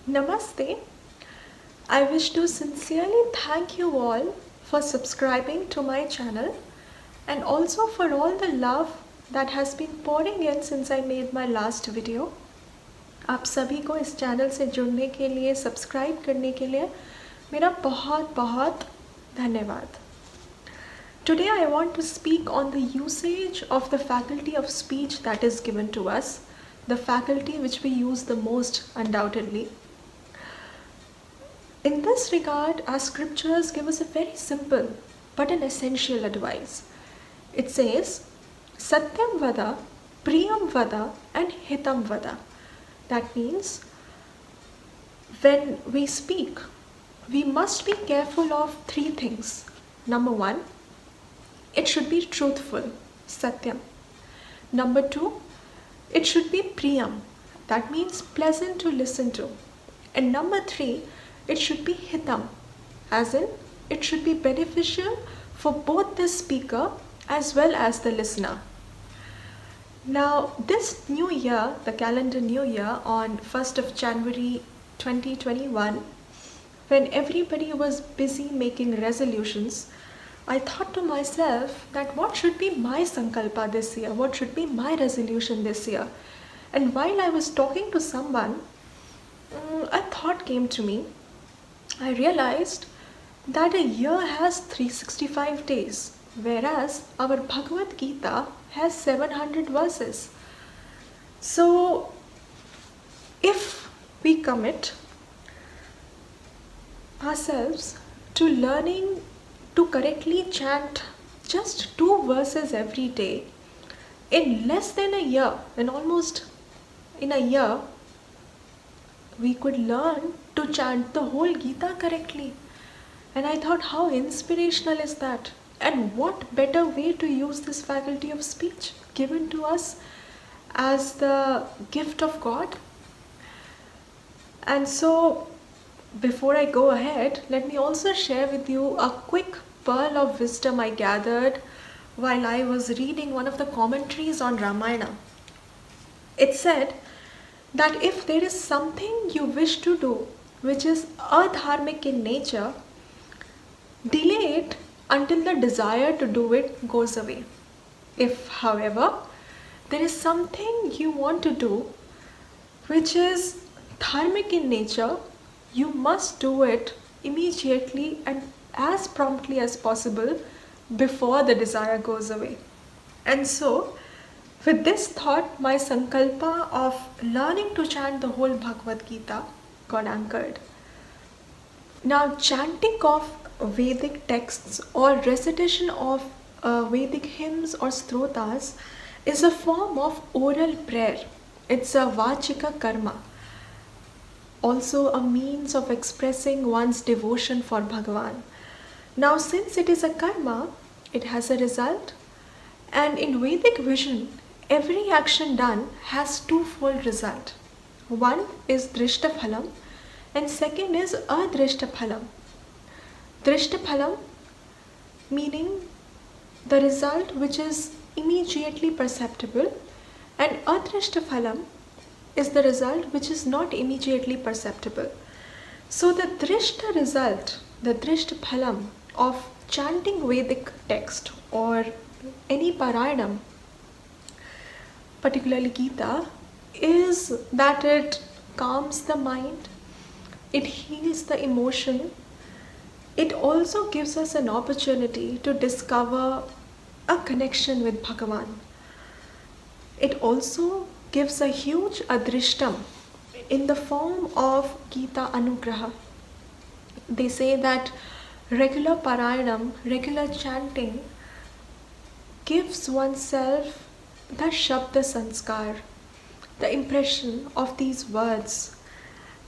Namaste. I wish to sincerely thank you all for subscribing to my channel and also for all the love that has been pouring in since I made my last video. आप सभी को इस channel से जुड़ने के लिए subscribe करने के लिए मेरा बहुत बहुत धन्यवाद. Today I want to speak on the usage of the faculty of speech that is given to us, the faculty which we use the most undoubtedly. In this regard, our scriptures give us a very simple but an essential advice. It says, Satyam vada, Priyam vada, and Hitam vada. That means, when we speak, we must be careful of three things. Number one, it should be truthful, Satyam. Number two, it should be Priyam. That means pleasant to listen to. And number three, it should be hitam, as in it should be beneficial for both the speaker as well as the listener. Now, this new year, the calendar new year on 1st of January 2021, when everybody was busy making resolutions, I thought to myself that what should be my sankalpa this year? What should be my resolution this year? And while I was talking to someone, a thought came to me. I realized that a year has 365 days, whereas our Bhagavad Gita has 700 verses. So, if we commit ourselves to learning to correctly chant just 2 verses every day, in less than a year, almost in a year, we could learn to chant the whole Gita correctly. And I thought, how inspirational is that? And what better way to use this faculty of speech given to us as the gift of God? And so, before I go ahead, let me also share with you a quick pearl of wisdom I gathered while I was reading one of the commentaries on Ramayana. It said that if there is something you wish to do which is adharmic in nature, delay it until the desire to do it goes away. If, however, there is something you want to do which is dharmic in nature, you must do it immediately and as promptly as possible before the desire goes away. And so, with this thought, my sankalpa of learning to chant the whole Bhagavad Gita got anchored. Now, chanting of Vedic texts or recitation of Vedic hymns or strotas is a form of oral prayer. It's a vachika karma, also a means of expressing one's devotion for Bhagavan. Now, since it is a karma, it has a result, and in Vedic vision, every action done has twofold result. One is drishta phalam and second is adrishta phalam. Drishta phalam meaning the result which is immediately perceptible, and adrishta phalam is the result which is not immediately perceptible. So the drishta result, the drishta phalam of chanting Vedic text or any Parayanam, particularly Gita, is that it calms the mind, it heals the emotion, it also gives us an opportunity to discover a connection with Bhagavan. It also gives a huge adrishtam in the form of Gita Anugraha. They say that regular Parayanam, regular chanting, gives oneself the Shabda Sanskar, the impression of these words.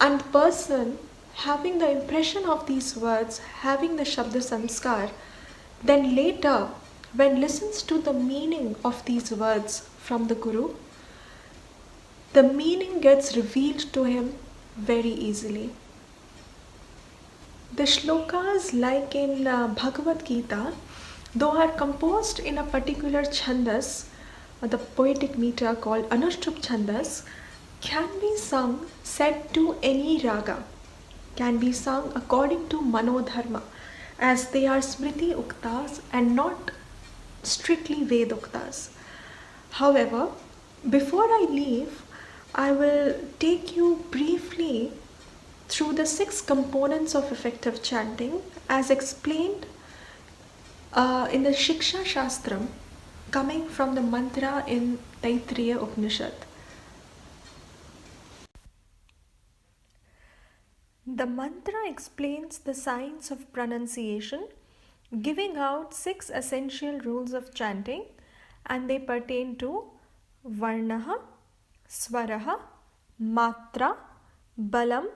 And the person having the impression of these words, having the Shabda Sanskar, then later, when listens to the meaning of these words from the Guru, the meaning gets revealed to him very easily. The shlokas, like in Bhagavad Gita, though are composed in a particular chandas, the poetic meter called Anushtup Chandas, can be sung set to any raga can be sung according to Manodharma, as they are Smriti Uktas and not strictly Veduktas. However, before I leave, I will take you briefly through the 6 components of effective chanting as explained in the Shiksha Shastram coming from the mantra in Taittiriya Upanishad. The mantra explains the science of pronunciation, giving out 6 essential rules of chanting, and they pertain to Varnaha, Swaraha, Matra, Balam,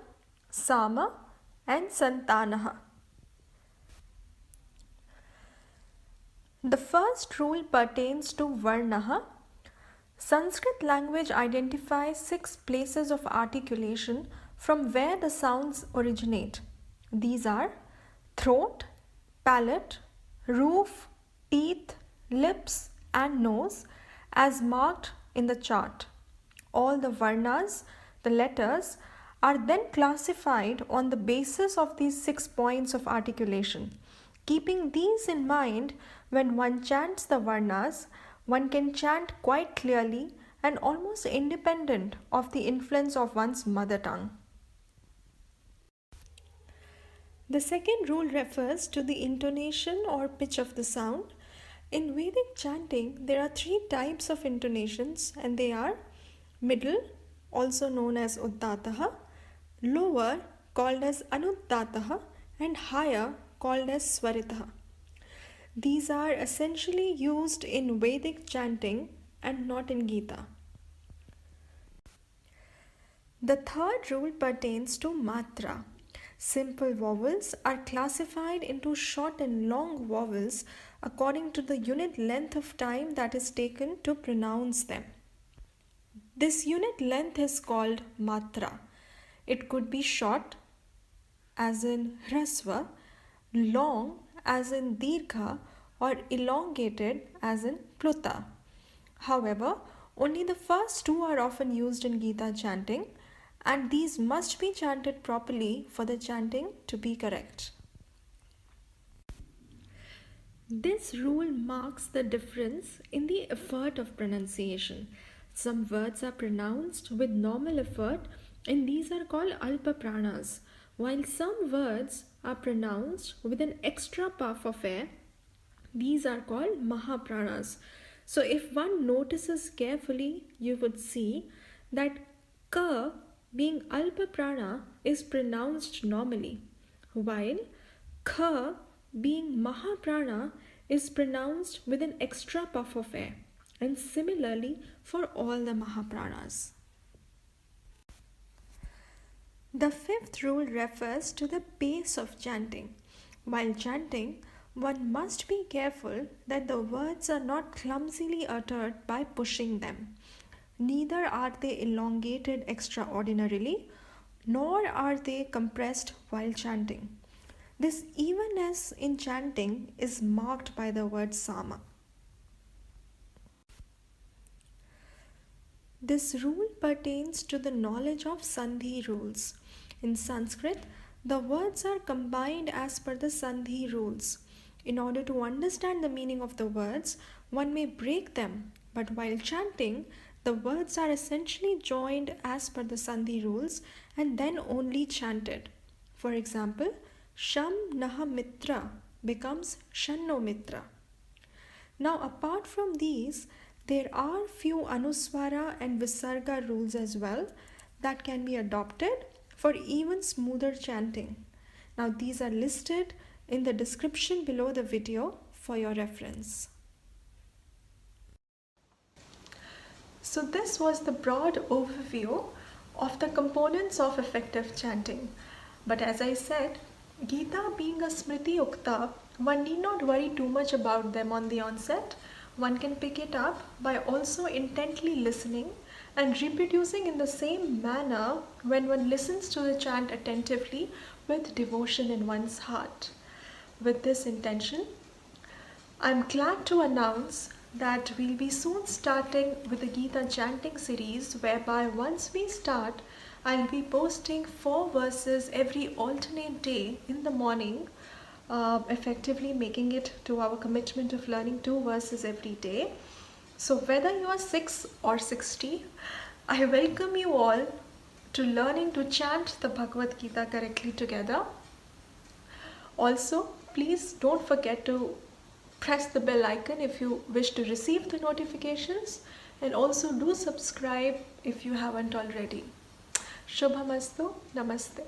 Sama, and Santanaha. The first rule pertains to Varnaha. Sanskrit language identifies 6 places of articulation from where the sounds originate. These are throat, palate, roof, teeth, lips, and nose, as marked in the chart. All the varnas, the letters, are then classified on the basis of these 6 points of articulation. Keeping these in mind, when one chants the varnas, one can chant quite clearly and almost independent of the influence of one's mother tongue. The second rule refers to the intonation or pitch of the sound. In Vedic chanting, there are 3 types of intonations, and they are middle, also known as Uddataha, lower, called as Anuddataha, and higher, called as Swaritaha. These are essentially used in Vedic chanting and not in Gita. The third rule pertains to Matra. Simple vowels are classified into short and long vowels according to the unit length of time that is taken to pronounce them. This unit length is called Matra. It could be short, as in Hrasva, long, as in Dirgha, or elongated, as in Pluta. However, only the first 2 are often used in Gita chanting, and these must be chanted properly for the chanting to be correct. This rule marks the difference in the effort of pronunciation. Some words are pronounced with normal effort, and these are called alpa pranas, while some words are pronounced with an extra puff of air. These are called mahapranas. So if one notices carefully, you would see that ka, being alpa prana, is pronounced normally, while kha, being mahaprana, is pronounced with an extra puff of air, and similarly for all the mahapranas. The fifth rule refers to the pace of chanting. While chanting, one must be careful that the words are not clumsily uttered by pushing them. Neither are they elongated extraordinarily, nor are they compressed while chanting. This evenness in chanting is marked by the word sama. This rule pertains to the knowledge of Sandhi rules. In Sanskrit, the words are combined as per the Sandhi rules. In order to understand the meaning of the words, one may break them, but while chanting, the words are essentially joined as per the Sandhi rules and then only chanted. For example, Sham Naha Mitra becomes Shanno Mitra. Now, apart from these, there are few Anuswara and Visarga rules as well that can be adopted for even smoother chanting. Now, these are listed in the description below the video for your reference. So this was the broad overview of the components of effective chanting. But as I said, Gita being a Smriti Ukta, one need not worry too much about them on the onset. One can pick it up by also intently listening and reproducing in the same manner when one listens to the chant attentively with devotion in one's heart. With this intention, I'm glad to announce that we'll be soon starting with the Gita chanting series, whereby once we start, I'll be posting 4 verses every alternate day in the morning, effectively making it to our commitment of learning 2 verses every day. So, whether you are 6 or 60, I welcome you all to learning to chant the Bhagavad Gita correctly together. Also, please don't forget to press the bell icon if you wish to receive the notifications, and also do subscribe if you haven't already. Shubhamastu. Namaste.